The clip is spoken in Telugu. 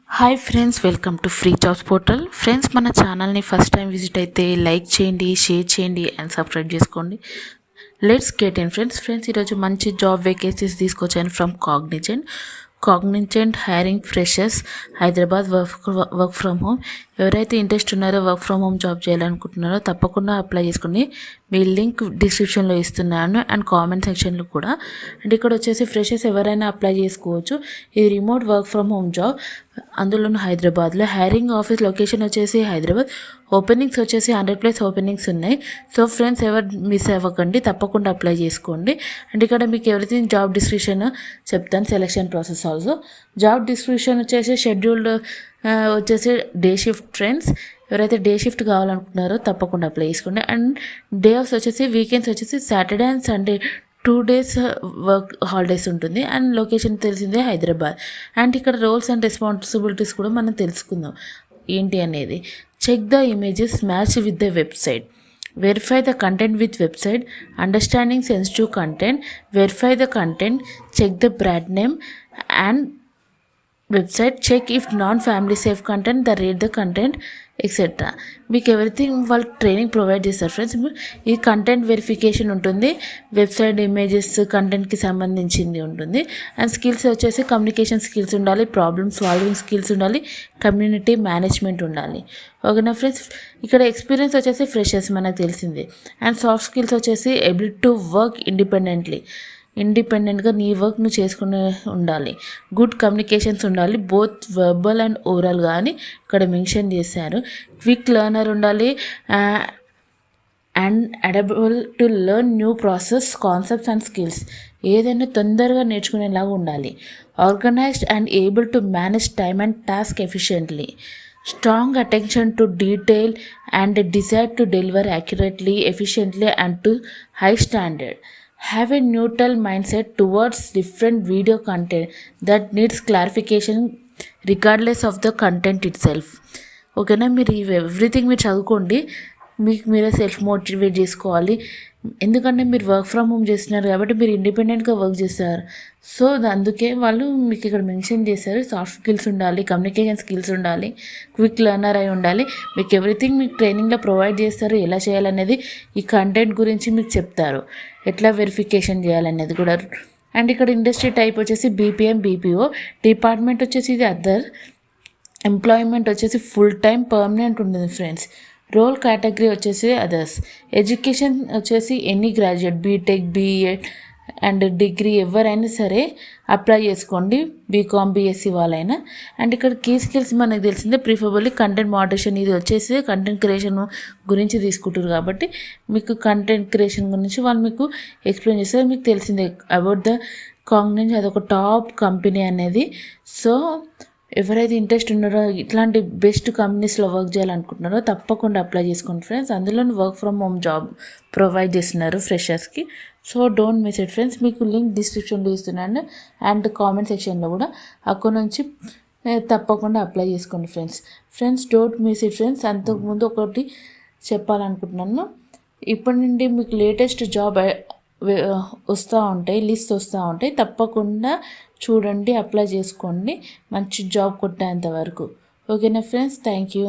Hi friends, welcome to free jobs portal. Friends, మన ఛానల్ని ఫస్ట్ టైం విజిట్ అయితే లైక్ చేయండి, షేర్ చేయండి అండ్ సబ్స్క్రైబ్ చేసుకోండి. లెట్స్ గెట్ ఇన్ ఫ్రెండ్స్ ఈరోజు మంచి జాబ్ వేకెన్సీస్ తీసుకొచ్చాను from Cognizant hiring freshers Hyderabad work from home. ఎవరైతే ఇంట్రెస్ట్ ఉన్నారో వర్క్ ఫ్రమ్ హోమ్ జాబ్ చేయాలనుకుంటున్నారో తప్పకుండా అప్లై చేసుకోండి. మీ లింక్ డిస్క్రిప్షన్లో ఇస్తున్నాను అండ్ కామెంట్ సెక్షన్లో కూడా. అండ్ ఇక్కడ వచ్చేసి ఫ్రెషర్స్ ఎవరైనా అప్లై చేసుకోవచ్చు. ఇది remote work from home job, అందులోనూ హైదరాబాద్లో. హైరింగ్ ఆఫీస్ లొకేషన్ వచ్చేసి హైదరాబాద్. ఓపెనింగ్స్ వచ్చేసి 100+ ఓపెనింగ్స్ ఉన్నాయి. సో ఫ్రెండ్స్, ఎవరు మిస్ అవ్వకండి, తప్పకుండా అప్లై చేసుకోండి. అండ్ ఇక్కడ మీకు ఎవ్రీథింగ్ జాబ్ డిస్క్రిప్షన్ చెప్తాను, selection process also. Job description వచ్చేసి షెడ్యూల్డ్ వచ్చేసి డే షిఫ్ట్. ఫ్రెండ్స్, ఎవరైతే డే షిఫ్ట్ కావాలనుకుంటున్నారో తప్పకుండా అప్లై చేసుకోండి. అండ్ డే ఆఫ్స్ వచ్చేసి వీకెండ్స్ వచ్చేసి Saturday and Sunday 2 days work holidays ఉంటుంది. అండ్ లొకేషన్ తెలిసిందే హైదరాబాద్. అండ్ ఇక్కడ రోల్స్ అండ్ రెస్పాన్సిబిలిటీస్ కూడా మనం తెలుసుకుందాం ఏంటి అనేది. Check the images, match with the website, verify the content with website, understanding sensitive content, verify the content, check the brand name and website, check if non family safe content, the rate the content etcetera. మీకు ఎవ్రీథింగ్ వాళ్ళు ట్రైనింగ్ ప్రొవైడ్ చేస్తారు ఫ్రెండ్స్. ఈ కంటెంట్ వెరిఫికేషన్ ఉంటుంది, వెబ్సైట్ ఇమేజెస్ కంటెంట్కి సంబంధించింది ఉంటుంది. అండ్ స్కిల్స్ వచ్చేసి కమ్యూనికేషన్ స్కిల్స్ ఉండాలి, ప్రాబ్లమ్ సాల్వింగ్ స్కిల్స్ ఉండాలి, కమ్యూనిటీ మేనేజ్మెంట్ ఉండాలి. ఓకేనా ఫ్రెండ్స్. ఇక్కడ ఎక్స్పీరియన్స్ వచ్చేసి ఫ్రెషర్స్ మనకు తెలిసింది. అండ్ సాఫ్ట్ స్కిల్స్ వచ్చేసి ఎబిలిటీ టు వర్క్ ఇండిపెండెంట్గా నీ వర్క్ నువ్వు చేసుకుని ఉండాలి. గుడ్ కమ్యూనికేషన్స్ ఉండాలి, బోత్ వర్బల్ అండ్ ఓరల్. కానీ ఇక్కడ మెన్షన్ చేశారు. క్విక్ లెర్నర్ ఉండాలి and able to learn new process, concepts and skills. ఏదైనా తొందరగా నేర్చుకునేలాగా ఉండాలి. Organised and able to manage time and task efficiently. Strong attention to detail and desire to deliver accurately, efficiently and to high standard. Have a neutral mindset towards different video content that needs clarification regardless of the content itself. ఓకేనా. మీరు ఎవ్రీథింగ్ మీరు చదువుకోండి, మీకు మీరే సెల్ఫ్ మోటివేట్ చేసుకోవాలి. ఎందుకంటే మీరు వర్క్ ఫ్రమ్ హోమ్ చేస్తున్నారు కాబట్టి మీరు ఇండిపెండెంట్గా వర్క్ చేస్తారు. సో అందుకే వాళ్ళు మీకు ఇక్కడ మెన్షన్ చేశారు. సాఫ్ట్ స్కిల్స్ ఉండాలి, కమ్యూనికేషన్ స్కిల్స్ ఉండాలి, క్విక్ లెర్నర్ అయి ఉండాలి. మీకు ఎవ్రీథింగ్ మీకు ట్రైనింగ్లో ప్రొవైడ్ చేస్తారు. ఎలా చేయాలనేది, ఈ కంటెంట్ గురించి మీకు చెప్తారు, ఎట్లా వెరిఫికేషన్ చేయాలనేది కూడా. అండ్ ఇక్కడ ఇండస్ట్రీ టైప్ వచ్చేసి బీపీఎం, బీపీఓ. డిపార్ట్మెంట్ వచ్చేసి ఇది అదర్. ఎంప్లాయ్మెంట్ వచ్చేసి ఫుల్ టైం పర్మనెంట్ ఉంటుంది ఫ్రెండ్స్. రోల్ కేటగిరీ వచ్చేసి అదర్స్. ఎడ్యుకేషన్ వచ్చేసి any graduate, BTech, BEd and degree ఎవరైనా సరే అప్లై చేసుకోండి, బీకామ్, బీఎస్సీ వాళ్ళైనా. అండ్ ఇక్కడ కీ స్కిల్స్ మనకు తెలిసిందే. Preferably content moderation. ఇది వచ్చేసి కంటెంట్ క్రియేషన్ గురించి తీసుకుంటారు కాబట్టి మీకు కంటెంట్ క్రియేషన్ గురించి వాళ్ళు మీకు ఎక్స్ప్లెయిన్ చేస్తారు. మీకు తెలిసిందే అబౌట్ ద కాగ్నిజెంట్, అదొక టాప్ కంపెనీ అనేది. సో ఎవరైతే ఇంట్రెస్ట్ ఉన్నారో, ఇట్లాంటి బెస్ట్ కంపెనీస్లో వర్క్ చేయాలనుకుంటున్నారో తప్పకుండా అప్లై చేసుకోండి ఫ్రెండ్స్. అందులో work from home job provide చేస్తున్నారు ఫ్రెషర్స్కి. So don't miss it friends. మీకు లింక్ డిస్క్రిప్షన్లో ఇస్తున్నాను అండ్ కామెంట్ సెక్షన్లో కూడా. అక్కడ నుంచి తప్పకుండా అప్లై చేసుకోండి friends. Don't miss it friends. అంతకుముందు ఒకటి చెప్పాలనుకుంటున్నాను. ఇప్పటి నుండి మీకు లేటెస్ట్ జాబ్ వస్తూ ఉంటాయి, లిస్ట్ వస్తూ ఉంటాయి. తప్పకుండా చూడండి, అప్లై చేసుకోండి మంచి జాబ్ కొట్టేంత వరకు. ఓకేనా ఫ్రెండ్స్, థ్యాంక్ యూ.